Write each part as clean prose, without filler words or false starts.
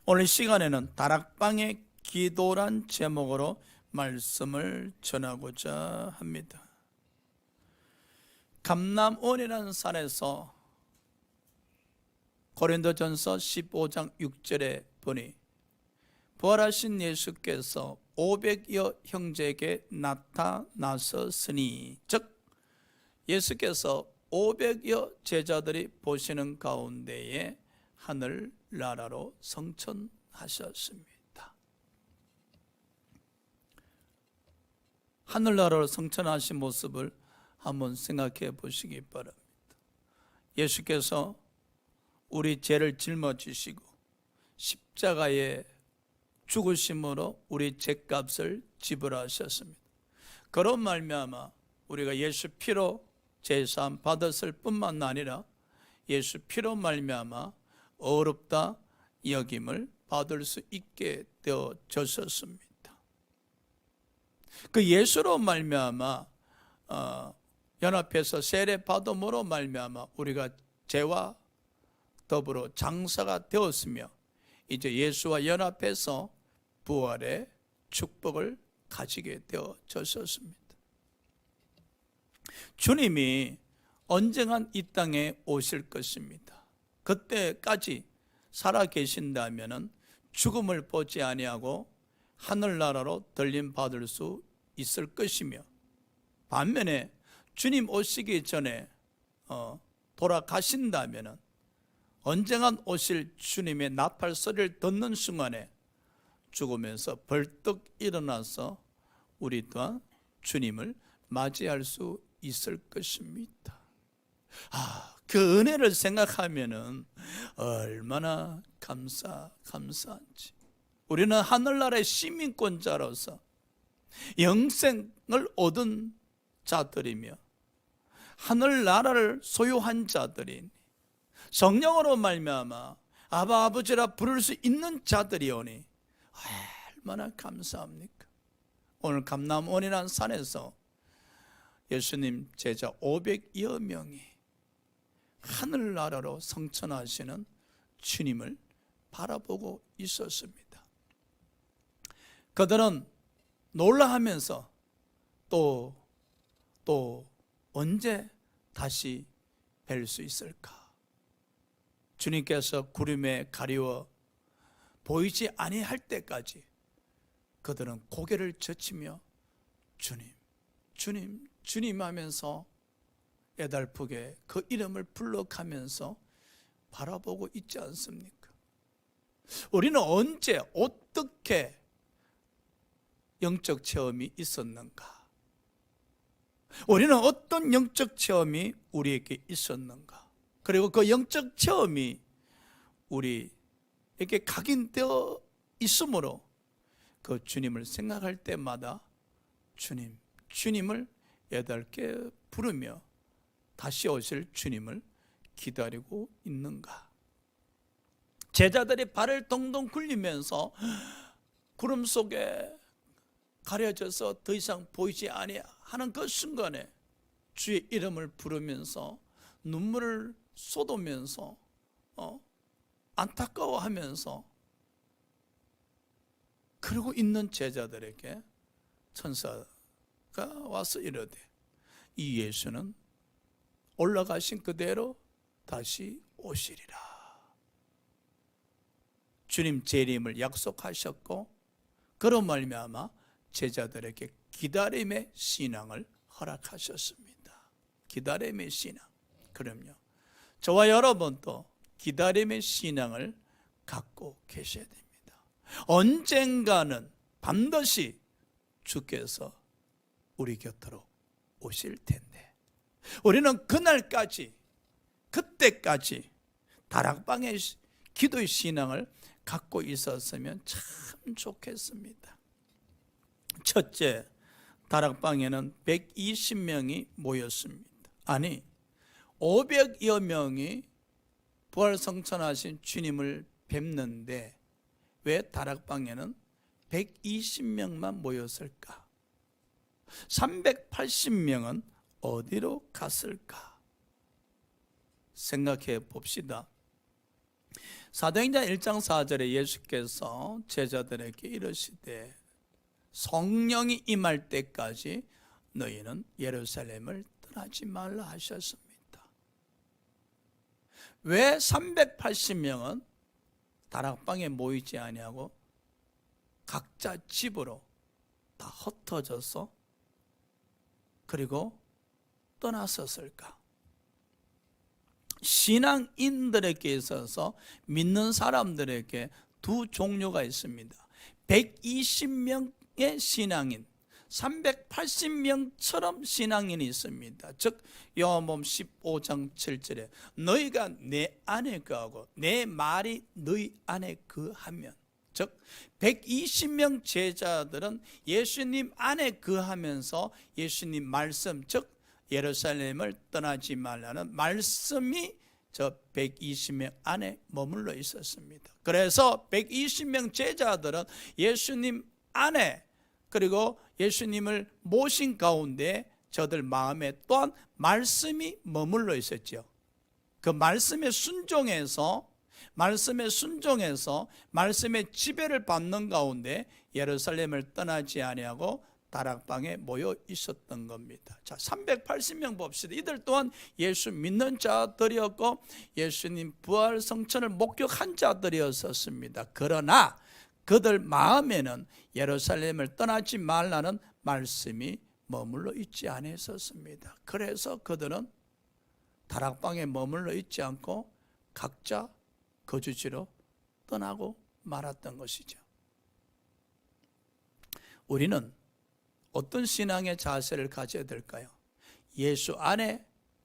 오늘 시간에는 다락방의 기도란 제목으로 말씀을 전하고자 합니다. 감람원이라는 산에서 고린도전서 15장 6절에 보니 부활하신 예수께서 500여 형제에게 나타나셨으니, 즉 예수께서 500여 제자들이 보시는 가운데에 하늘나라로 성천하셨습니다. 하늘나라로 성천하신 모습을 한번 생각해 보시기 바랍니다. 예수께서 우리 죄를 짊어지시고 십자가에 죽으심으로 우리 죄값을 지불하셨습니다. 그런 말미암아 우리가 예수 피로 제사함 받았을 뿐만 아니라 예수 피로 말미암아 어렵다 여김을 받을 수 있게 되어졌었습니다. 그 예수로 말미암아 연합해서 세례 받음으로 말미암아 우리가 죄와 더불어 장사가 되었으며 이제 예수와 연합해서 부활의 축복을 가지게 되어졌었습니다. 주님이 언젠간 이 땅에 오실 것입니다. 그때까지 살아 계신다면 죽음을 보지 아니하고 하늘나라로 들림 받을 수 있을 것이며, 반면에 주님 오시기 전에 돌아가신다면 언젠간 오실 주님의 나팔 소리를 듣는 순간에 죽으면서 벌떡 일어나서 우리 또한 주님을 맞이할 수 있을 것입니다. 그 은혜를 생각하면은 얼마나 감사한지. 우리는 하늘나라의 시민권자로서 영생을 얻은 자들이며 하늘나라를 소유한 자들이니 성령으로 말미암아 아바 아버지라 부를 수 있는 자들이오니 얼마나 감사합니까? 오늘 감람원이라는 산에서 예수님 제자 500여 명이 하늘나라로 성천하시는 주님을 바라보고 있었습니다. 그들은 놀라하면서 또 언제 다시 뵐 수 있을까? 주님께서 구름에 가리워 보이지 아니할 때까지 그들은 고개를 젖히며 주님 하면서 애달프게 그 이름을 불러가면서 바라보고 있지 않습니까? 우리는 언제 어떻게 영적 체험이 있었는가? 우리는 어떤 영적 체험이 우리에게 있었는가? 그리고 그 영적 체험이 우리에게 각인되어 있으므로 그 주님을 생각할 때마다 주님을 애달게 부르며 다시 오실 주님을 기다리고 있는가? 제자들이 발을 동동 굴리면서 구름 속에 가려져서 더 이상 보이지 아니하는 그 순간에 주의 이름을 부르면서 눈물을 쏟으면서 안타까워하면서 그러고 있는 제자들에게 천사가 와서 이르되 이 예수는 올라가신 그대로 다시 오시리라. 주님 재림을 약속하셨고 그런 말미암아 제자들에게 기다림의 신앙을 허락하셨습니다. 기다림의 신앙. 그럼요, 저와 여러분도 기다림의 신앙을 갖고 계셔야 됩니다. 언젠가는 반드시 주께서 우리 곁으로 오실 텐데 우리는 그때까지 다락방의 기도의 신앙을 갖고 있었으면 참 좋겠습니다. 첫째, 다락방에는 120명이 모였습니다. 아니 500여 명이 부활성천하신 주님을 뵙는데 왜 다락방에는 120명만 모였을까? 380명은 어디로 갔을까? 생각해 봅시다. 사도행전 1장 4절에 예수께서 제자들에게 이르시되 성령이 임할 때까지 너희는 예루살렘을 떠나지 말라 하셨습니다. 왜 380명은 다락방에 모이지 아니하고 각자 집으로 다 흩어져서 그리고 떠났었을까? 신앙인들에게 있어서 믿는 사람들에게 두 종류가 있습니다. 120명의 신앙인, 380명처럼 신앙인이 있습니다. 즉 요한복음 15장 7절에 너희가 내 안에 거하고 내 말이 너희 안에 거하면, 즉 120명 제자들은 예수님 안에 거하면서 예수님 말씀, 즉 예루살렘을 떠나지 말라는 말씀이 저 120명 안에 머물러 있었습니다. 그래서 120명 제자들은 예수님 안에, 그리고 예수님을 모신 가운데 저들 마음에 또한 말씀이 머물러 있었죠. 그 말씀에 순종해서 말씀의 지배를 받는 가운데 예루살렘을 떠나지 아니하고 다락방에 모여 있었던 겁니다. 자, 380명 봅시다. 이들 또한 예수 믿는 자들이었고 예수님 부활 성천을 목격한 자들이었습니다. 그러나 그들 마음에는 예루살렘을 떠나지 말라는 말씀이 머물러 있지 않았었습니다. 그래서 그들은 다락방에 머물러 있지 않고 각자 거주지로 떠나고 말았던 것이죠. 우리는 어떤 신앙의 자세를 가져야 될까요? 예수 안에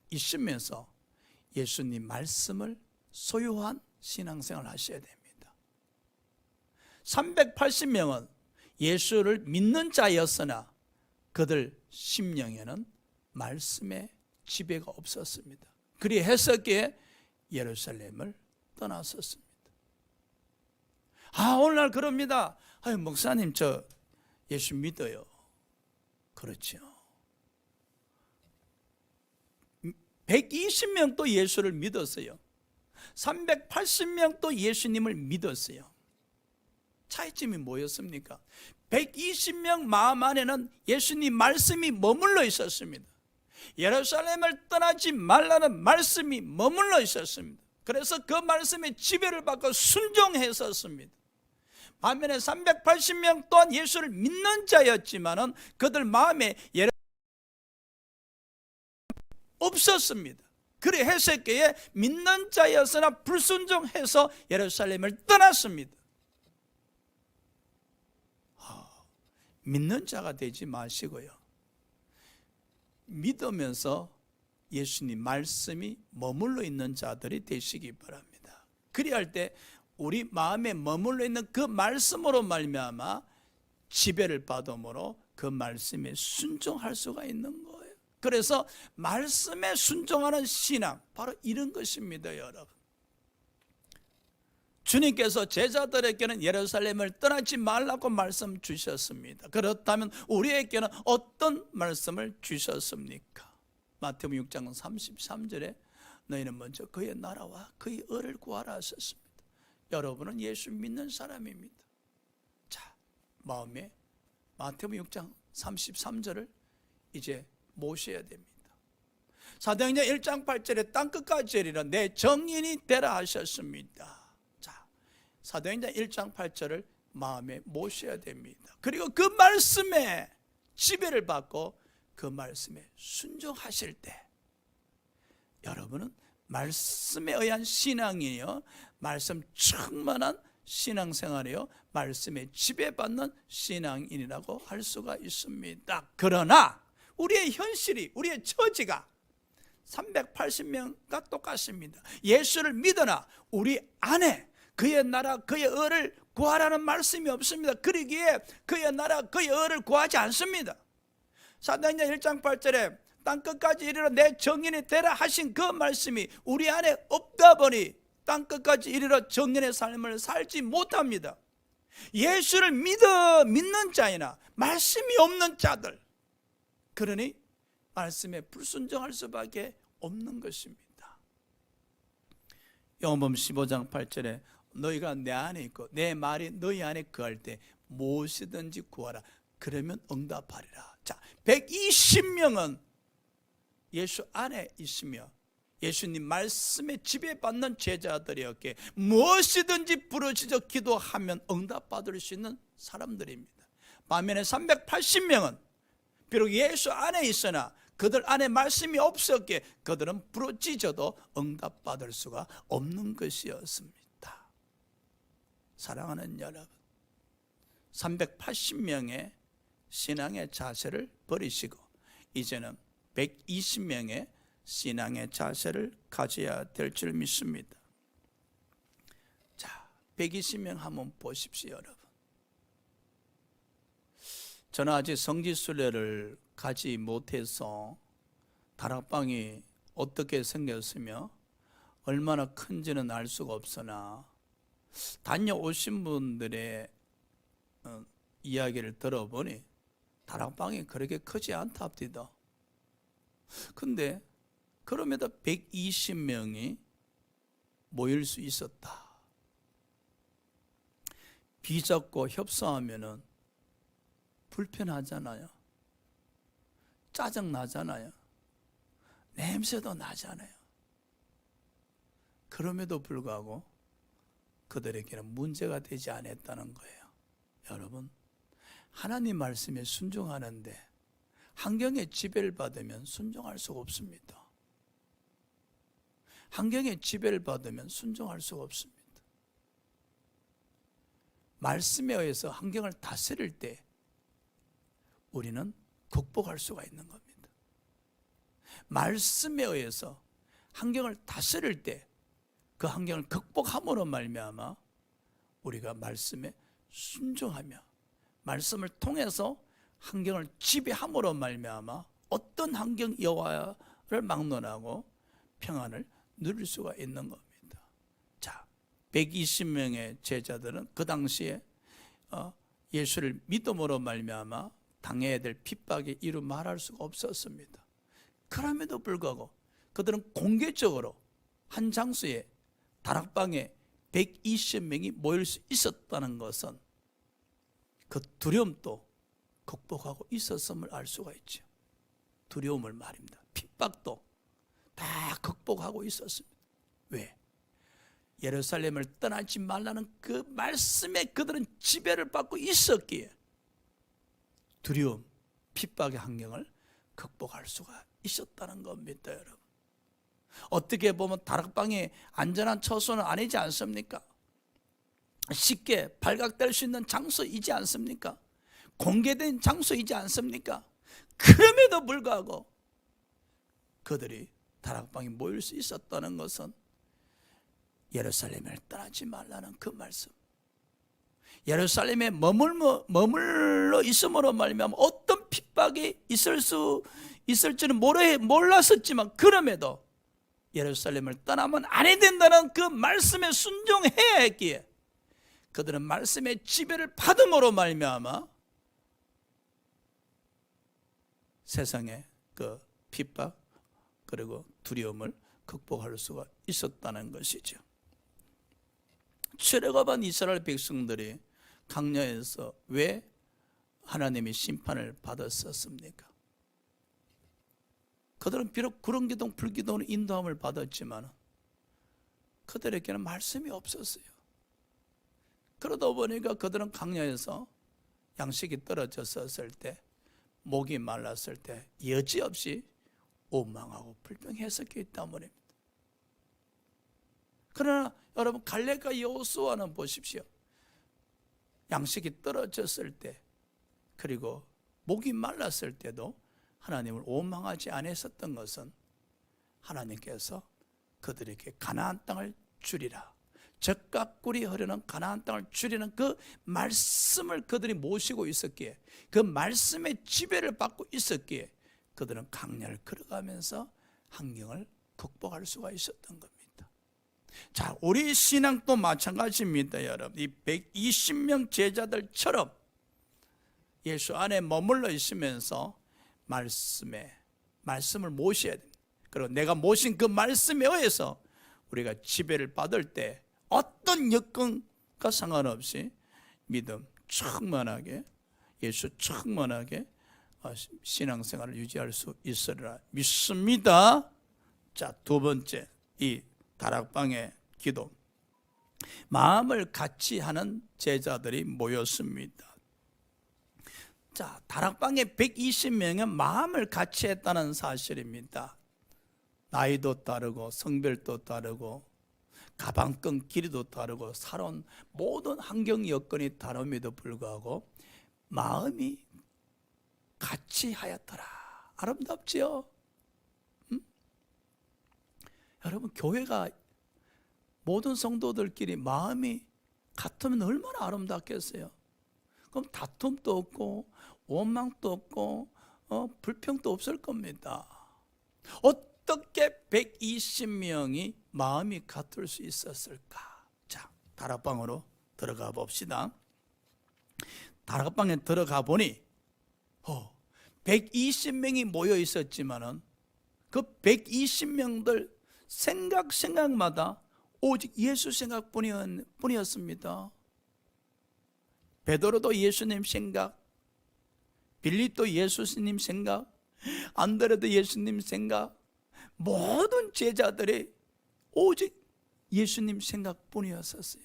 있으면서 예수님 말씀을 소유한 신앙생활을 하셔야 됩니다. 380명은 예수를 믿는 자였으나 그들 심령에는 말씀의 지배가 없었습니다. 그리했었기에 예루살렘을 떠났었습니다. 오늘날 그럽니다. 목사님 저 예수 믿어요. 그렇죠. 120명도 예수를 믿었어요. 380명도 예수님을 믿었어요. 차이점이 뭐였습니까? 120명 마음 안에는 예수님 말씀이 머물러 있었습니다. 예루살렘을 떠나지 말라는 말씀이 머물러 있었습니다. 그래서 그 말씀에 지배를 받고 순종했었습니다. 반면에 380명 또한 예수를 믿는 자였지만은 그들 마음에 없었습니다. 그래 헤세기에 믿는 자였으나 불순종해서 예루살렘을 떠났습니다. 믿는 자가 되지 마시고요, 믿으면서 예수님 말씀이 머물러 있는 자들이 되시기 바랍니다. 그리할 때 우리 마음에 머물러 있는 그 말씀으로 말미암아 지배를 받음으로 그 말씀에 순종할 수가 있는 거예요. 그래서 말씀에 순종하는 신앙, 바로 이런 것입니다. 여러분, 주님께서 제자들에게는 예루살렘을 떠나지 말라고 말씀 주셨습니다. 그렇다면 우리에게는 어떤 말씀을 주셨습니까? 마태복음 6장 33절에 너희는 먼저 그의 나라와 그의 의를 구하라 하셨습니다. 여러분은 예수 믿는 사람입니다. 자, 마음에 마태복음 6장 33절을 이제 모셔야 됩니다. 사도행전 1장 8절에 땅끝까지 이르러 내 정인이 되라 하셨습니다. 자, 사도행전 1장 8절을 마음에 모셔야 됩니다. 그리고 그 말씀에 지배를 받고 그 말씀에 순종하실 때 여러분은 말씀에 의한 신앙이요, 말씀 충만한 신앙생활이요, 말씀에 지배받는 신앙인이라고 할 수가 있습니다. 그러나 우리의 현실이, 우리의 처지가 380명과 똑같습니다. 예수를 믿으나 우리 안에 그의 나라 그의 의를 구하라는 말씀이 없습니다. 그러기에 그의 나라 그의 의를 구하지 않습니다. 사도행전 1장 8절에 땅끝까지 이르러 내 정인이 되라 하신 그 말씀이 우리 안에 없다 보니 땅끝까지 이르러 정인의 삶을 살지 못합니다. 예수를 믿는 자이나 말씀이 없는 자들, 그러니 말씀에 불순종할 수밖에 없는 것입니다. 요한복음 15장 8절에 너희가 내 안에 있고 내 말이 너희 안에 거할 때 무엇이든지 구하라. 그러면 응답하리라. 자, 120명은 예수 안에 있으며 예수님 말씀에 지배받는 제자들이었기에 무엇이든지 부르짖어 기도하면 응답받을 수 있는 사람들입니다. 반면에 380명은 비록 예수 안에 있으나 그들 안에 말씀이 없었기에 그들은 부르짖어도 응답받을 수가 없는 것이었습니다. 사랑하는 여러분, 380명의 신앙의 자세를 버리시고 이제는 120명의 신앙의 자세를 가져야 될 줄 믿습니다. 자, 120명 한번 보십시오, 여러분. 저는 아직 성지순례를 가지 못해서 다락방이 어떻게 생겼으며 얼마나 큰지는 알 수가 없으나 다녀오신 분들의 이야기를 들어보니 다락방이 그렇게 크지 않답니다. 근데 그럼에도 120명이 모일 수 있었다. 비잡고 협상하면은 불편하잖아요. 짜증나잖아요. 냄새도 나잖아요. 그럼에도 불구하고 그들에게는 문제가 되지 않았다는 거예요. 여러분, 하나님 말씀에 순종하는데 환경의 지배를 받으면 순종할 수가 없습니다. 환경의 지배를 받으면 순종할 수가 없습니다. 말씀에 의해서 환경을 다스릴 때 우리는 극복할 수가 있는 겁니다. 말씀에 의해서 환경을 다스릴 때 그 환경을 극복함으로 말미암아 우리가 말씀에 순종하며 말씀을 통해서 환경을 지배함으로 말미암아 어떤 환경 여호와를 막론하고 평안을 누릴 수가 있는 겁니다. 자, 120명의 제자들은 그 당시에 예수를 믿음으로 말미암아 당해야 될 핍박이 이루 말할 수가 없었습니다. 그럼에도 불구하고 그들은 공개적으로 한 장소에 다락방에 120명이 모일 수 있었다는 것은 그 두려움도 극복하고 있었음을 알 수가 있죠. 두려움을 말입니다. 핍박도 다 극복하고 있었습니다. 왜? 예루살렘을 떠나지 말라는 그 말씀에 그들은 지배를 받고 있었기에 두려움, 핍박의 환경을 극복할 수가 있었다는 겁니다, 여러분. 어떻게 보면 다락방이 안전한 처소는 아니지 않습니까? 쉽게 발각될 수 있는 장소이지 않습니까? 공개된 장소이지 않습니까? 그럼에도 불구하고 그들이 다락방에 모일 수 있었다는 것은 예루살렘을 떠나지 말라는 그 말씀, 예루살렘에 머물러 있음으로 말미암아 어떤 핍박이 있을지는 몰랐었지만 그럼에도 예루살렘을 떠나면 안 된다는 그 말씀에 순종해야 했기에 그들은 말씀의 지배를 받음으로 말미암아 세상의 그 핍박 그리고 두려움을 극복할 수가 있었다는 것이죠. 출애굽한 이스라엘 백성들이 광야에서 왜 하나님의 심판을 받았었습니까? 그들은 비록 구름기둥 불기둥으로 인도함을 받았지만 그들에게는 말씀이 없었어요. 그러다 보니까 그들은 광야에서 양식이 떨어졌었을 때, 목이 말랐을 때 여지없이 원망하고 불평했었기 때문입니다. 그러나 여러분, 갈렙과 여호수아는 보십시오. 양식이 떨어졌을 때 그리고 목이 말랐을 때도 하나님을 원망하지 않았었던 것은 하나님께서 그들에게 가나안 땅을 주리라, 젖과 꿀이 흐르는 가나안 땅을 주리는 그 말씀을 그들이 모시고 있었기에, 그 말씀의 지배를 받고 있었기에 그들은 광야를 걸어가면서 환경을 극복할 수가 있었던 겁니다. 자, 우리 신앙도 마찬가지입니다, 여러분. 이 120명 제자들처럼 예수 안에 머물러 있으면서 말씀을 모셔야 됩니다. 그리고 내가 모신 그 말씀에 의해서 우리가 지배를 받을 때 어떤 여건과 상관없이 믿음 충만하게, 예수 충만하게 신앙생활을 유지할 수 있으리라 믿습니다. 자, 두 번째, 이 다락방의 기도. 마음을 같이 하는 제자들이 모였습니다. 자, 다락방에 120명은 마음을 같이 했다는 사실입니다. 나이도 다르고 성별도 다르고 가방끈 길이도 다르고 살아온 모든 환경 여건이 다름에도 불구하고 마음이 같이 하였더라. 아름답지요? 여러분, 교회가 모든 성도들끼리 마음이 같으면 얼마나 아름답겠어요. 그럼 다툼도 없고 원망도 없고 불평도 없을 겁니다. 어떻게 120명이 마음이 같을 수 있었을까? 자, 다락방으로 들어가 봅시다. 다락방에 들어가 보니 120명이 모여 있었지만은 그 120명들 생각마다 오직 예수 생각뿐이었습니다. 베드로도 예수님 생각, 빌립도 예수님 생각, 안드레도 예수님 생각, 모든 제자들이 오직 예수님 생각뿐이었었어요.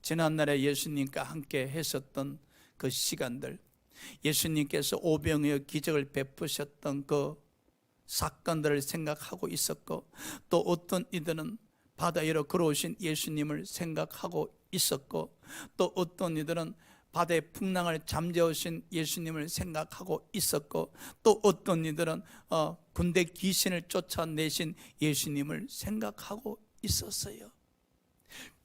지난날에 예수님과 함께 했었던 그 시간들, 예수님께서 오병이어 기적을 베푸셨던 그 사건들을 생각하고 있었고, 또 어떤 이들은 바다 위로 걸어오신 예수님을 생각하고 있었고, 또 어떤 이들은 바다의 풍랑을 잠재우신 예수님을 생각하고 있었고, 또 어떤 이들은 군대 귀신을 쫓아내신 예수님을 생각하고 있었어요.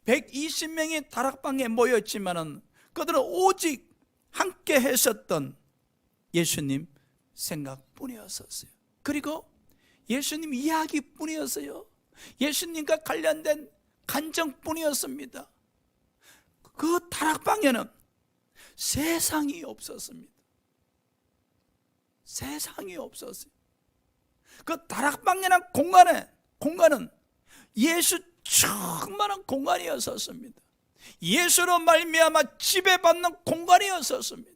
120명이 다락방에 모였지만은 그들은 오직 함께 하셨던 예수님 생각뿐이었어요. 그리고 예수님 이야기뿐이었어요. 예수님과 관련된 간정뿐이었습니다. 그 다락방에는 세상이 없었습니다. 세상이 없었어요. 그 다락방이라는 공간은 예수 충만한 공간이었었습니다. 예수로 말미암아 지배받는 공간이었었습니다.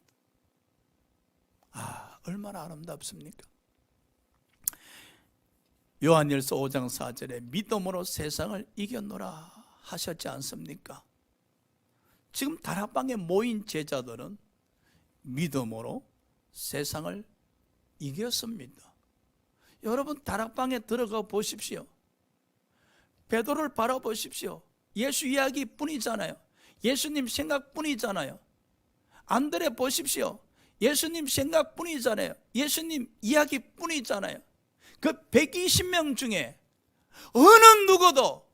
얼마나 아름답습니까? 요한일서 5장 4절에 믿음으로 세상을 이겨노라 하셨지 않습니까? 지금 다락방에 모인 제자들은 믿음으로 세상을 이겼습니다. 여러분, 다락방에 들어가 보십시오. 베드로를 바라보십시오. 예수 이야기뿐이잖아요. 예수님 생각뿐이잖아요. 안드레 보십시오. 예수님 생각뿐이잖아요. 예수님 이야기뿐이잖아요. 그 120명 중에 어느 누구도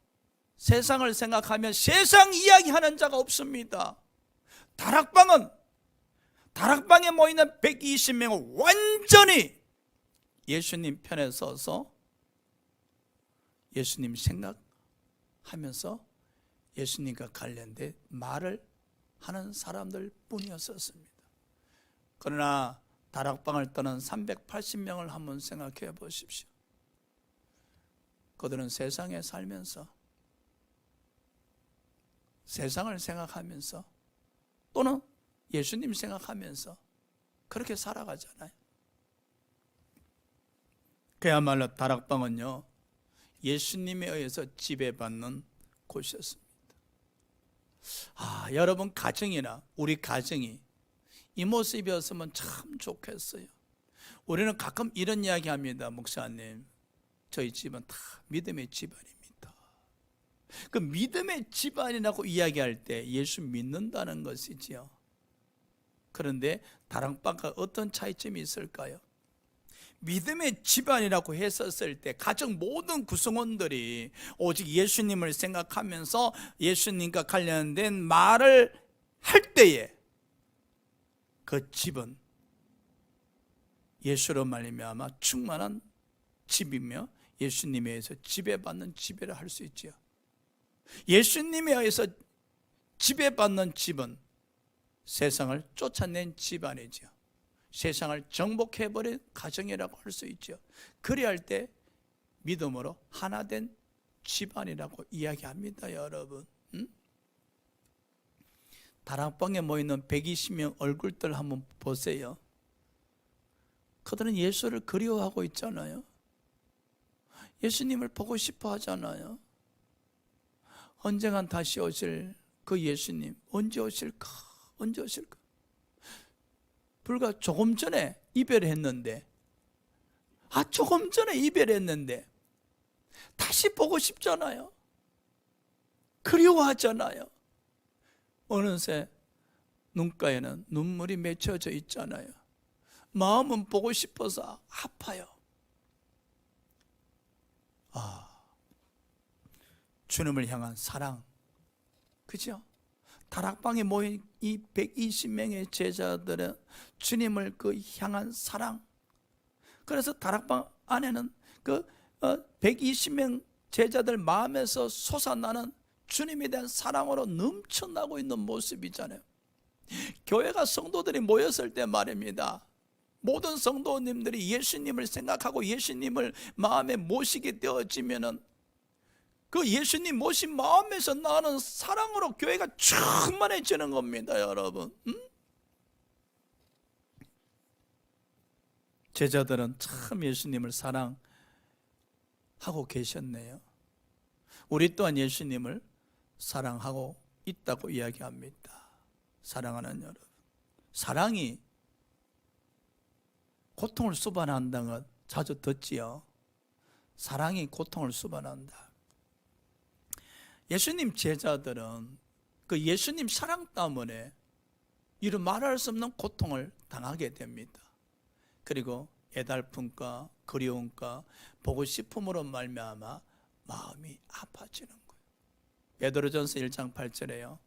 세상을 생각하며 세상 이야기하는 자가 없습니다. 다락방에 모이는 120명은 완전히 예수님 편에 서서 예수님 생각하면서 예수님과 관련된 말을 하는 사람들 뿐이었습니다. 그러나 다락방을 떠난 380명을 한번 생각해 보십시오. 그들은 세상에 살면서 세상을 생각하면서 또는 예수님 생각하면서 그렇게 살아가잖아요. 그야말로 다락방은요, 예수님에 의해서 지배받는 곳이었습니다. 여러분 가정이나 우리 가정이 이 모습이었으면 참 좋겠어요. 우리는 가끔 이런 이야기 합니다. 목사님, 저희 집은 다 믿음의 집안입니다. 그 믿음의 집안이라고 이야기할 때 예수 믿는다는 것이지요. 그런데 다락방과 어떤 차이점이 있을까요? 믿음의 집안이라고 했었을 때 가정 모든 구성원들이 오직 예수님을 생각하면서 예수님과 관련된 말을 할 때에 그 집은 예수로 말미암아 충만한 집이며 예수님에 의해서 지배받는 집이라 할 수 있지요. 예수님에 의해서 지배받는 집은 세상을 쫓아낸 집안이죠. 세상을 정복해버린 가정이라고 할 수 있죠. 그래야 할 때 믿음으로 하나된 집안이라고 이야기합니다. 여러분, 다락방에 모이는 120명 얼굴들 한번 보세요. 그들은 예수를 그리워하고 있잖아요. 예수님을 보고 싶어 하잖아요. 언젠간 다시 오실 그 예수님, 언제 오실까? 언제 오실까? 불과 조금 전에 이별했는데, 조금 전에 이별했는데 다시 보고 싶잖아요. 그리워하잖아요. 어느새 눈가에는 눈물이 맺혀져 있잖아요. 마음은 보고 싶어서 아파요. 주님을 향한 사랑, 그죠? 다락방에 모인 이 120명의 제자들은 주님을 향한 사랑, 그래서 다락방 안에는 120명 제자들 마음에서 솟아나는 주님에 대한 사랑으로 넘쳐나고 있는 모습이잖아요. 교회가 성도들이 모였을 때 말입니다, 모든 성도님들이 예수님을 생각하고 예수님을 마음에 모시게 되어지면은 그 예수님 모신 마음에서 나는 사랑으로 교회가 충만해지는 겁니다, 여러분. 제자들은 참 예수님을 사랑하고 계셨네요. 우리 또한 예수님을 사랑하고 있다고 이야기합니다. 사랑하는 여러분, 사랑이 고통을 수반한다는 것 자주 듣지요. 사랑이 고통을 수반한다. 예수님 제자들은 그 예수님 사랑 때문에 이루 말할 수 없는 고통을 당하게 됩니다. 그리고 애달픔과 그리움과 보고 싶음으로 말미암아 마음이 아파지는 거예요. 베드로전서 1장 8절에요.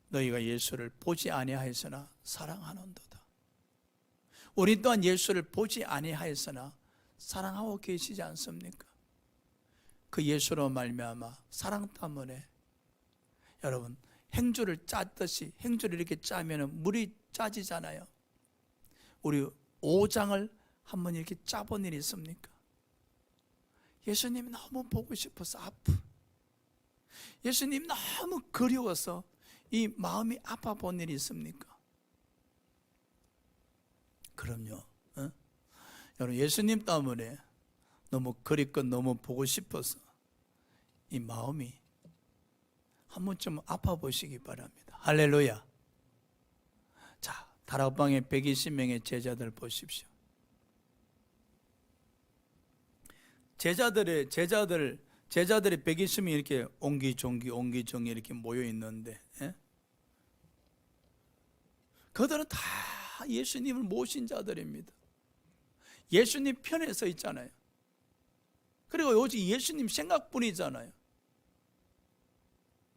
너희가 예수를 보지 아니하였으나 사랑하는도다. 우리 또한 예수를 보지 아니하였으나 사랑하고 계시지 않습니까? 그 예수로 말미암아 사랑 때문에, 여러분, 행주를 짰듯이, 행주를 이렇게 짜면 물이 짜지잖아요. 우리 오장을 한번 이렇게 짜본 일이 있습니까? 예수님이 너무 보고 싶어서 아프, 예수님 너무 그리워서 이 마음이 아파 본 일이 있습니까? 그럼요. 여러분, 예수님 때문에 너무 그립고 너무 보고 싶어서 이 마음이 한 번쯤 아파 보시기 바랍니다. 할렐루야. 자, 다락방에 120명의 제자들 보십시오. 제자들이 120명이 이렇게 옹기종기 이렇게 모여 있는데, 그들은 다 예수님을 모신 자들입니다. 예수님 편에 서 있잖아요. 그리고 오직 예수님 생각뿐이잖아요.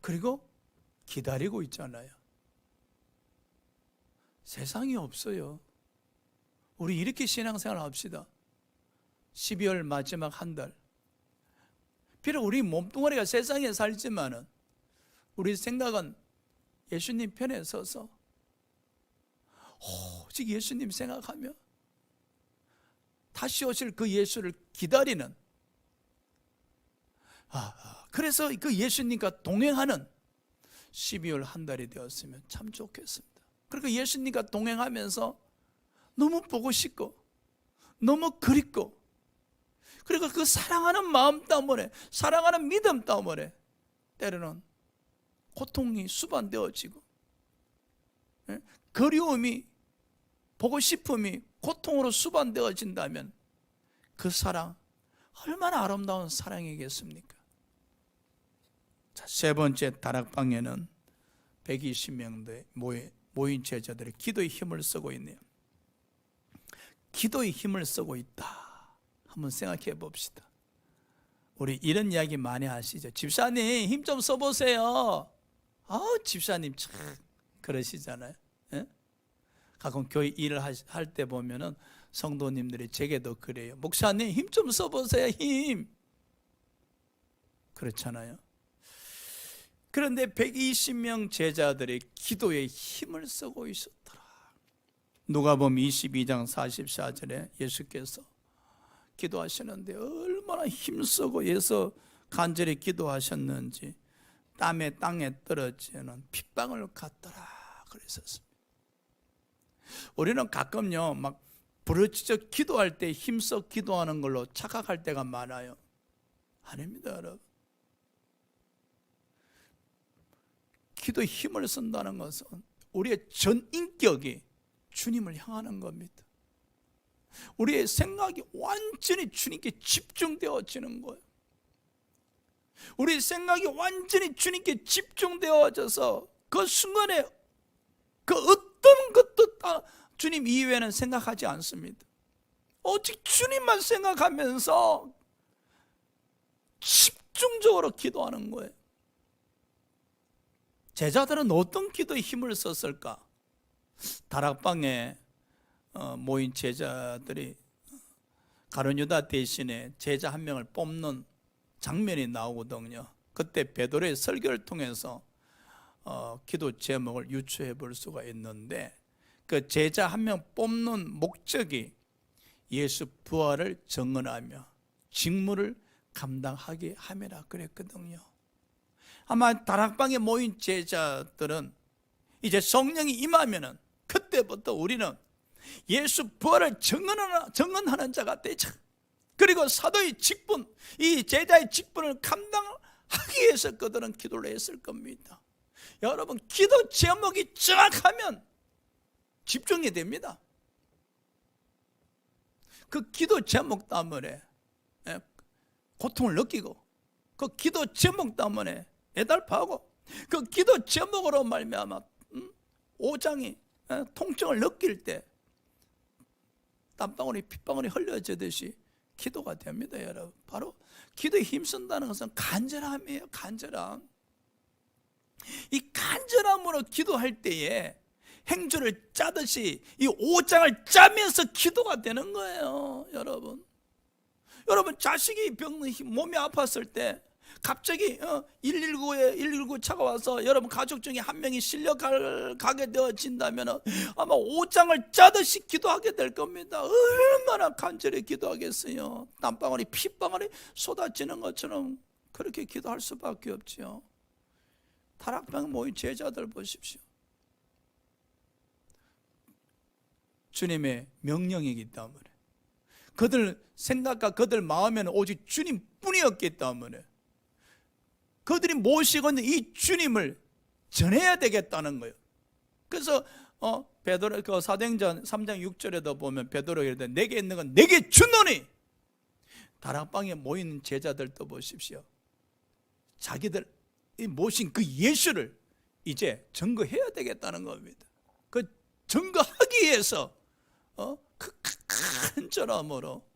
그리고 기다리고 있잖아요. 세상이 없어요. 우리 이렇게 신앙생활 합시다. 12월 마지막 한 달, 비록 우리 몸뚱아리가 세상에 살지만은 우리 생각은 예수님 편에 서서 오직 예수님 생각하며 다시 오실 그 예수를 기다리는, 그래서 그 예수님과 동행하는 12월 한 달이 되었으면 참 좋겠습니다. 그러니까 예수님과 동행하면서 너무 보고 싶고 너무 그립고, 그리고 그 사랑하는 마음 때문에, 사랑하는 믿음 때문에 때로는 고통이 수반되어지고, 그리움이, 보고 싶음이 고통으로 수반되어진다면 그 사랑 얼마나 아름다운 사랑이겠습니까? 자, 세 번째, 다락방에는 120명대 모인 제자들이 기도의 힘을 쓰고 있네요. 기도의 힘을 쓰고 있다. 한번 생각해 봅시다. 우리 이런 이야기 많이 하시죠. 집사님 힘 좀 써보세요. 집사님 참 그러시잖아요. 가끔 교회 일을 할 때 보면은 성도님들이 제게도 그래요. 목사님 힘 좀 써보세요. 힘. 그렇잖아요. 그런데 120명 제자들이 기도에 힘을 쓰고 있었더라. 누가복음 22장 44절에 예수께서 기도하시는데 얼마나 힘쓰고 예서 간절히 기도하셨는지 땀에 땅에 떨어지는 핏방울 같더라 그랬었습니다. 우리는 가끔요 막 부르짖어 기도할 때 힘써 기도하는 걸로 착각할 때가 많아요. 아닙니다, 여러분. 기도에 힘을 쓴다는 것은 우리의 전 인격이 주님을 향하는 겁니다. 우리의 생각이 완전히 주님께 집중되어지는 거예요. 우리의 생각이 완전히 주님께 집중되어져서 그 순간에 그 어떤 것도 다 주님 이외에는 생각하지 않습니다. 오직 주님만 생각하면서 집중적으로 기도하는 거예요. 제자들은 어떤 기도에 힘을 썼을까? 다락방에 모인 제자들이 가룟 유다 대신에 제자 한 명을 뽑는 장면이 나오거든요. 그때 베드로의 설교를 통해서 기도 제목을 유추해 볼 수가 있는데, 그 제자 한 명 뽑는 목적이 예수 부활을 증언하며 직무를 감당하게 함이라 그랬거든요. 아마 다락방에 모인 제자들은 이제 성령이 임하면은 그때부터 우리는 예수 부활을 증언하는 자가 되자. 그리고 사도의 직분, 이 제자의 직분을 감당하기 위해서 그들은 기도를 했을 겁니다. 여러분, 기도 제목이 정확하면 집중이 됩니다. 그 기도 제목 때문에 고통을 느끼고, 그 기도 제목 때문에 애달파하고, 그 기도 제목으로 말미암아 오장이 통증을 느낄 때 땀방울이 핏방울이 흘려지듯이 기도가 됩니다, 여러분. 바로 기도에 힘쓴다는 것은 간절함이에요. 간절함. 이 간절함으로 기도할 때에 행주를 짜듯이 이 오장을 짜면서 기도가 되는 거예요, 여러분. 여러분, 자식이 몸이 아팠을 때 갑자기 119 차가 와서 여러분 가족 중에 한 명이 실려가게 되어진다면 아마 오장을 짜듯이 기도하게 될 겁니다. 얼마나 간절히 기도하겠어요. 땀방울이 핏방울이 쏟아지는 것처럼 그렇게 기도할 수밖에 없죠. 다락방 모인 제자들 보십시오. 주님의 명령이기 때문에, 그들 생각과 그들 마음에는 오직 주님뿐이었기 때문에 그들이 모시고 있는 이 주님을 전해야 되겠다는 거예요. 그래서 베드로 그 사도행전 3장 6절에도 보면 베드로가 이르되 내게 있는 건 내게 주노니, 다락방에 모이는 제자들도 보십시오. 자기들 모신 그 예수를 이제 증거해야 되겠다는 겁니다. 그 증거하기 위해서 그 간절함으로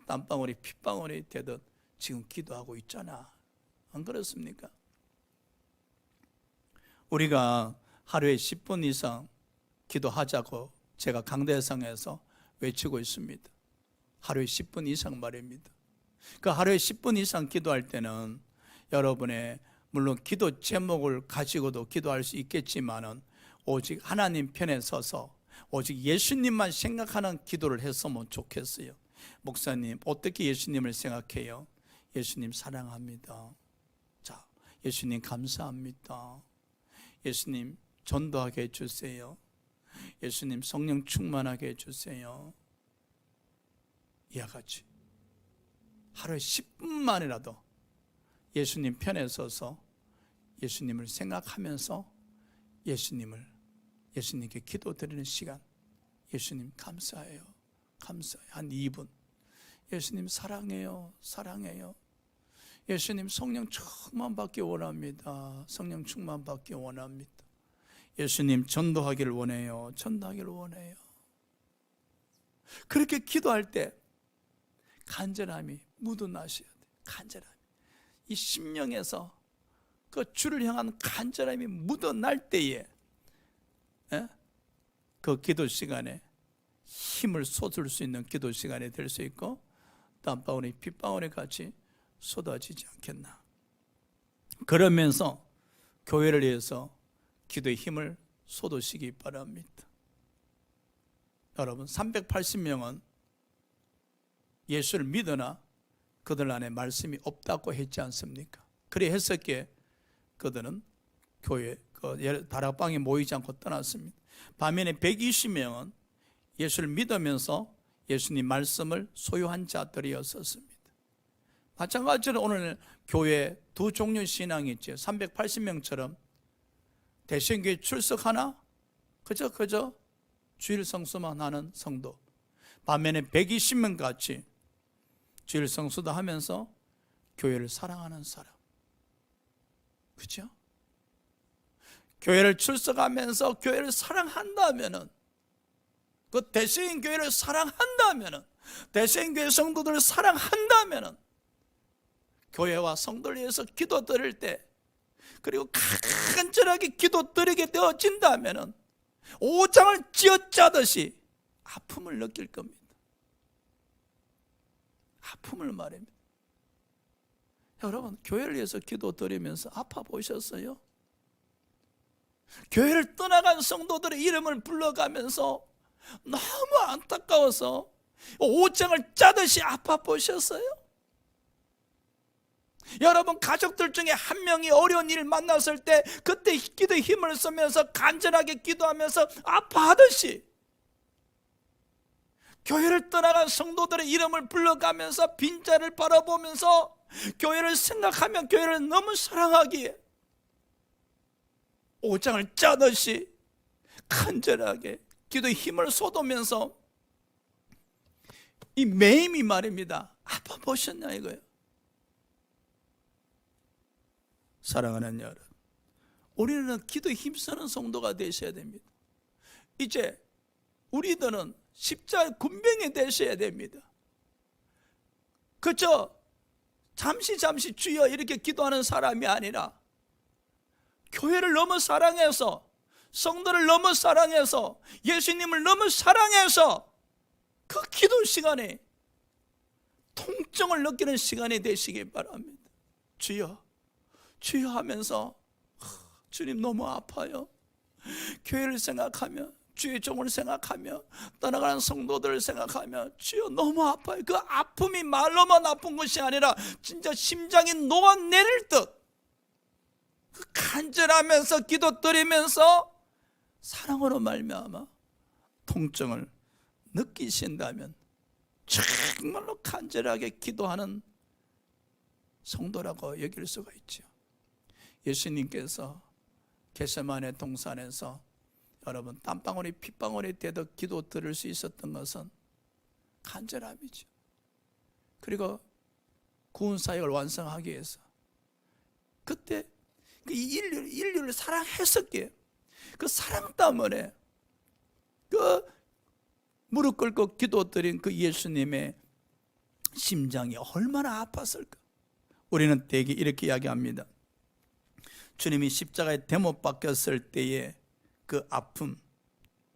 땀방울이 핏방울이 되듯 지금 기도하고 있잖아. 안 그렇습니까? 우리가 하루에 10분 이상 기도하자고 제가 강대상에서 외치고 있습니다. 하루에 10분 이상 말입니다. 그 하루에 10분 이상 기도할 때는 여러분의 물론 기도 제목을 가지고도 기도할 수 있겠지만은 오직 하나님 편에 서서 오직 예수님만 생각하는 기도를 했으면 좋겠어요. 목사님, 어떻게 예수님을 생각해요? 예수님 사랑합니다. 자, 예수님 감사합니다. 예수님 전도하게 해주세요. 예수님 성령 충만하게 해주세요. 이와 같이 하루에 10분만이라도 예수님 편에 서서 예수님을 생각하면서 예수님께 기도드리는 시간. 예수님 감사해요. 감사해요. 한 2분. 예수님 사랑해요. 사랑해요. 예수님 성령 충만 받기 원합니다. 성령 충만 받기 원합니다. 예수님 전도하기를 원해요. 전도하기를 원해요. 그렇게 기도할 때 간절함이 묻어나셔야 돼요. 간절함이. 이 심령에서 그 주를 향한 간절함이 묻어날 때에 그 기도 시간에 힘을 쏟을 수 있는 기도 시간이 될 수 있고, 땀방울이 핏방울이 같이 쏟아지지 않겠나. 그러면서 교회를 위해서 기도의 힘을 쏟으시기 바랍니다. 여러분, 380명은 예수를 믿으나 그들 안에 말씀이 없다고 했지 않습니까? 그래 했었기에 그들은 교회 다락방에 모이지 않고 떠났습니다. 반면에 120명은 예수를 믿으면서 예수님 말씀을 소유한 자들이었었습니다. 마찬가지로 오늘 교회 두 종류 신앙이 있죠. 380명처럼 대신교회 출석하나 그저 주일 성수만 하는 성도, 반면에 120명 같이 주일 성수도 하면서 교회를 사랑하는 사람. 그렇죠? 교회를 출석하면서 교회를 사랑한다면은, 그 대신교회를 사랑한다면은, 대신교회 성도들을 사랑한다면은, 교회와 성도를 위해서 기도 드릴 때, 그리고 간절하게 기도 드리게 되어진다면은 오장을 쥐어짜듯이 아픔을 느낄 겁니다. 아픔을 말입니다. 여러분, 교회를 위해서 기도 드리면서 아파 보셨어요? 교회를 떠나간 성도들의 이름을 불러가면서 너무 안타까워서 오장을 짜듯이 아파 보셨어요? 여러분, 가족들 중에 한 명이 어려운 일 만났을 때 그때 기도에 힘을 쓰면서 간절하게 기도하면서 아파하듯이 교회를 떠나간 성도들의 이름을 불러가면서 빈자를 바라보면서 교회를 생각하며 교회를 너무 사랑하기에 오장을 짜듯이 간절하게 기도에 힘을 쏟으면서 이 매임이 말입니다. 아파 보셨냐 이거예요. 사랑하는 여러분, 우리는 기도에 힘쓰는 성도가 되셔야 됩니다. 이제 우리들은 십자가의 군병이 되셔야 됩니다. 그저 잠시 주여 이렇게 기도하는 사람이 아니라 교회를 너무 사랑해서, 성도를 너무 사랑해서, 예수님을 너무 사랑해서 그 기도 시간에 통증을 느끼는 시간이 되시기 바랍니다. 주여 주여 하면서 주님 너무 아파요. 교회를 생각하며, 주의 종을 생각하며, 떠나가는 성도들을 생각하며 주여 너무 아파요. 그 아픔이 말로만 아픈 것이 아니라 진짜 심장이 녹아내릴 듯 간절하면서 기도 드리면서 사랑으로 말미암아 통증을 느끼신다면 정말로 간절하게 기도하는 성도라고 여길 수가 있죠. 예수님께서 겟세마네 동산에서 여러분 땀방울이 핏방울이 돼도 기도 들을 수 있었던 것은 간절함이죠. 그리고 구원 사역을 완성하기 위해서 그때 그 인류를 사랑했었기에 그 사랑 때문에 그 무릎 꿇고 기도 드린 그 예수님의 심장이 얼마나 아팠을까. 우리는 대개 이렇게 이야기합니다. 주님이 십자가에 대못 박혔을 때의 그 아픔,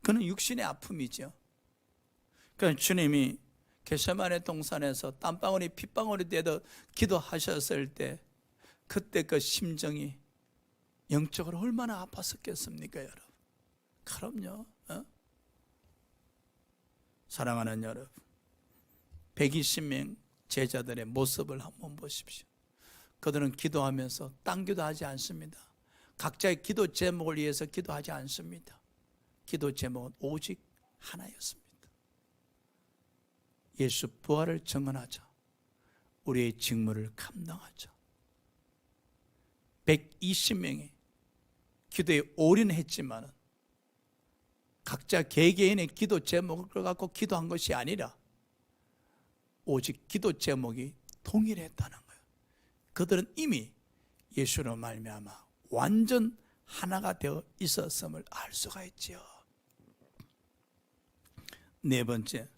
그는 육신의 아픔이죠. 그러니까 주님이 겟세마네 동산에서 땀방울이 핏방울이 되도 기도하셨을 때 그때 그 심정이 영적으로 얼마나 아팠었겠습니까, 여러분? 그럼요. 사랑하는 여러분, 120명 제자들의 모습을 한번 보십시오. 그들은 기도하면서 딴 기도하지 않습니다. 각자의 기도 제목을 위해서 기도하지 않습니다. 기도 제목은 오직 하나였습니다. 예수 부활을 증언하자. 우리의 직무를 감당하자. 120명이 기도에 올인했지만 각자 개개인의 기도 제목을 갖고 기도한 것이 아니라 오직 기도 제목이 동일했다는 거예요. 그들은 이미 예수로 말미암아 완전 하나가 되어 있었음을 알 수가 있지요. 네 번째,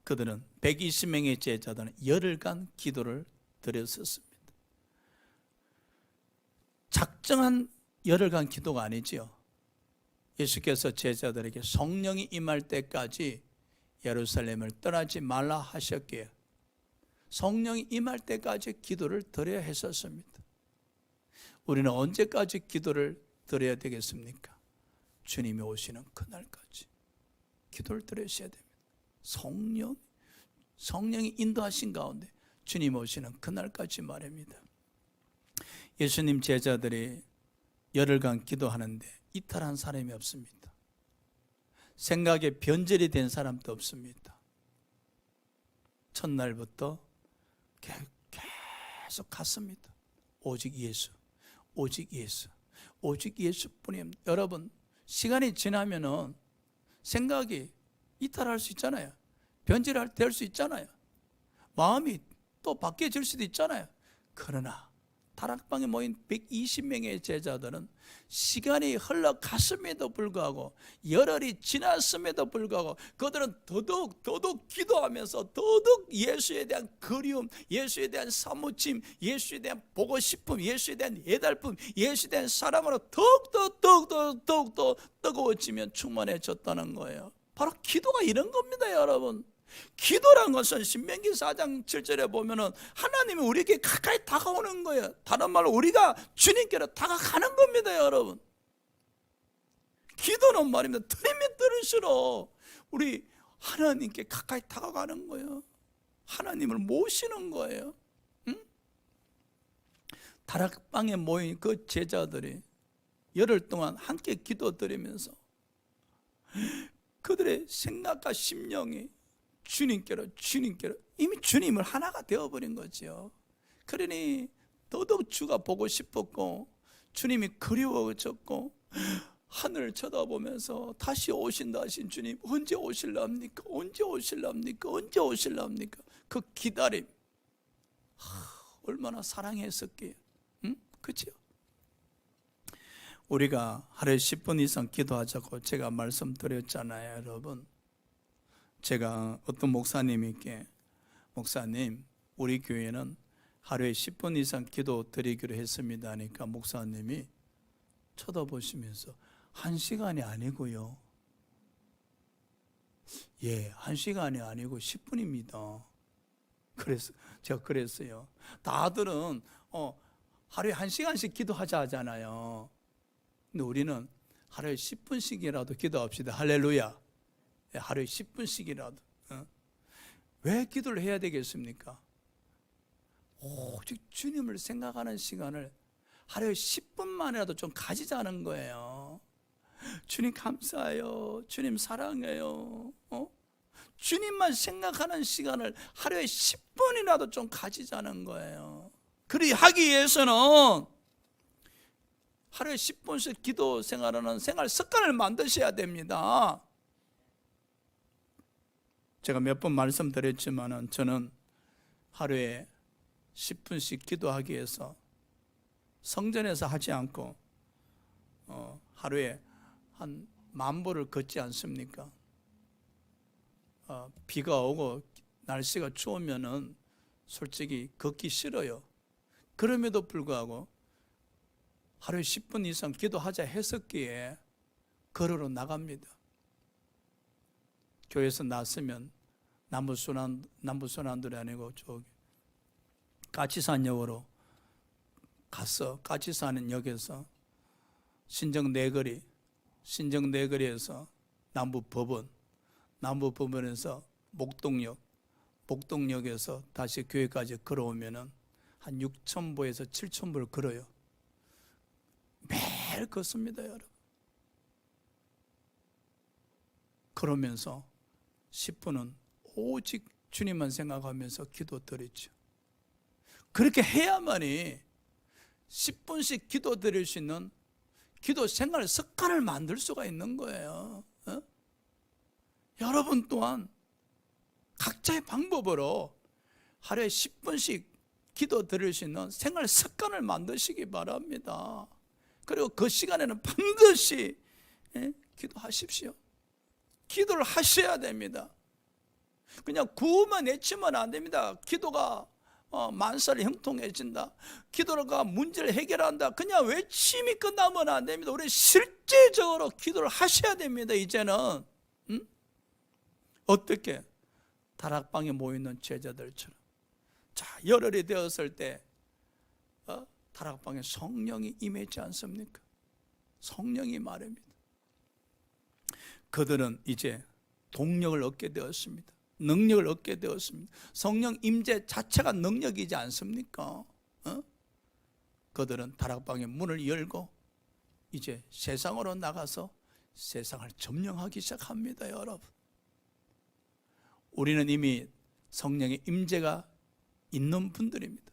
그들은 120명의 제자들은 열흘간 기도를 드렸었습니다. 작정한 열흘간 기도가 아니지요. 예수께서 제자들에게 성령이 임할 때까지 예루살렘을 떠나지 말라 하셨기에 성령이 임할 때까지 기도를 드려야 했었습니다. 우리는 언제까지 기도를 드려야 되겠습니까? 주님이 오시는 그날까지 기도를 드리셔야 됩니다. 성령이 인도하신 가운데 주님 오시는 그날까지 말입니다. 예수님 제자들이 열흘간 기도하는데 이탈한 사람이 없습니다. 생각에 변절이 된 사람도 없습니다. 첫날부터 계속 갔습니다. 오직 예수, 오직 예수, 오직 예수뿐입니다. 여러분, 시간이 지나면은 생각이 이탈할 수 있잖아요. 변질될 수 있잖아요. 마음이 또 바뀌어질 수도 있잖아요. 그러나 다락방에 모인 120명의 제자들은 시간이 흘러갔음에도 불구하고, 열흘이 지났음에도 불구하고 그들은 더더욱 기도하면서 더더욱 예수에 대한 그리움, 예수에 대한 사무침, 예수에 대한 보고 싶음, 예수에 대한 애달픔, 예수에 대한 사랑으로 더욱더 뜨거워지면 충만해졌다는 거예요. 바로 기도가 이런 겁니다, 여러분. 기도란 것은 신명기 4장 7절에 보면은 하나님이 우리에게 가까이 다가오는 거예요. 다른 말로 우리가 주님께로 다가가는 겁니다, 여러분. 기도는 말입니다. 들으면 들을수록 우리 하나님께 가까이 다가가는 거예요. 하나님을 모시는 거예요. 응? 다락방에 모인 그 제자들이 열흘 동안 함께 기도드리면서 그들의 생각과 심령이 주님께로 이미 주님을 하나가 되어버린 거죠. 그러니 더더욱 주가 보고 싶었고 주님이 그리워졌고 하늘을 쳐다보면서 다시 오신다 하신 주님, 언제 오실랍니까? 언제 오실랍니까? 언제 오실랍니까? 그 기다림, 얼마나 사랑했었기에. 응? 그렇죠? 우리가 하루에 10분 이상 기도하자고 제가 말씀드렸잖아요, 여러분. 제가 어떤 목사님께, 목사님, 우리 교회는 하루에 10분 이상 기도 드리기로 했습니다 하니까 목사님이 쳐다보시면서 1시간이 아니고요, 예, 1시간이 아니고 10분입니다. 그래서 제가 그랬어요. 다들은 하루에 1시간씩 기도하자 하잖아요. 근데 우리는 하루에 10분씩이라도 기도합시다. 할렐루야. 하루에 10분씩이라도. 왜 기도를 해야 되겠습니까? 오직 주님을 생각하는 시간을 하루에 10분만이라도 좀 가지자는 거예요. 주님 감사해요. 주님 사랑해요. 주님만 생각하는 시간을 하루에 10분이라도 좀 가지자는 거예요. 그리 하기 위해서는 하루에 10분씩 기도 생활하는 생활 습관을 만드셔야 됩니다. 제가 몇 번 말씀드렸지만 저는 하루에 10분씩 기도하기 위해서 성전에서 하지 않고 하루에 한 10,000보를 걷지 않습니까? 비가 오고 날씨가 추우면은 솔직히 걷기 싫어요. 그럼에도 불구하고 하루에 10분 이상 기도하자 했었기에 걸으러 나갑니다. 교회에서 나서면 남부순환도이 아니고 저기 까치산역으로 가서 까치산 역에서 신정내거리에서 남부법원에서 목동역에서 다시 교회까지 걸어오면은 한 6,000보에서 7,000보를 걸어요. 매일 걷습니다, 여러분. 그러면서 10분은 오직 주님만 생각하면서 기도 드리죠. 그렇게 해야만이 10분씩 기도 드릴 수 있는 기도 생활 습관을 만들 수가 있는 거예요. 여러분 또한 각자의 방법으로 하루에 10분씩 기도 드릴 수 있는 생활 습관을 만드시기 바랍니다. 그리고 그 시간에는 반드시 기도하십시오. 기도를 하셔야 됩니다. 그냥 구호만 외치면 안 됩니다. 기도가 만사를 형통해진다, 기도가 문제를 해결한다, 그냥 외침이 끝나면 안 됩니다. 우리 실제적으로 기도를 하셔야 됩니다. 이제는 어떻게? 다락방에 모이는 제자들처럼. 자, 열흘이 되었을 때 다락방에 성령이 임했지 않습니까? 성령이 말입니다. 그들은 이제 동력을 얻게 되었습니다. 능력을 얻게 되었습니다. 성령 임재 자체가 능력이지 않습니까? 그들은 다락방의 문을 열고 이제 세상으로 나가서 세상을 점령하기 시작합니다. 여러분, 우리는 이미 성령의 임재가 있는 분들입니다.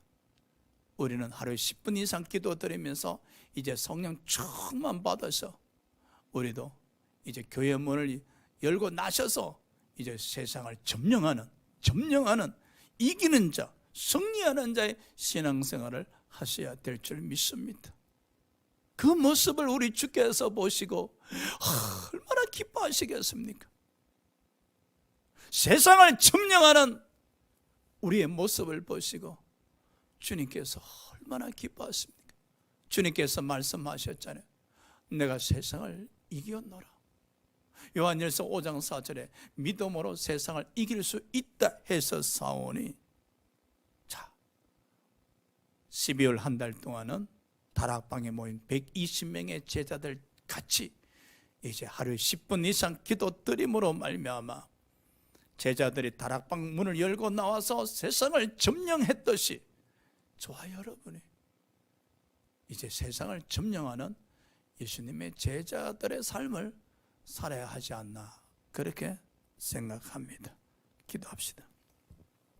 우리는 하루에 10분 이상 기도드리면서 이제 성령 충만 받아서 우리도 이제 교회 문을 열고 나셔서 이제 세상을 점령하는 이기는 자, 승리하는 자의 신앙생활을 하셔야 될 줄 믿습니다. 그 모습을 우리 주께서 보시고 얼마나 기뻐하시겠습니까? 세상을 점령하는 우리의 모습을 보시고 주님께서 얼마나 기뻐하십니까? 주님께서 말씀하셨잖아요. 내가 세상을 이겼노라. 요한일서 5장 4절에 믿음으로 세상을 이길 수 있다 해서 싸우니, 자, 12월 한 달 동안은 다락방에 모인 120명의 제자들 같이 이제 하루에 10분 이상 기도 드림으로 말미암아 제자들이 다락방 문을 열고 나와서 세상을 점령했듯이 저와 여러분이 이제 세상을 점령하는 예수님의 제자들의 삶을 살아야 하지 않나, 그렇게 생각합니다. 기도합시다.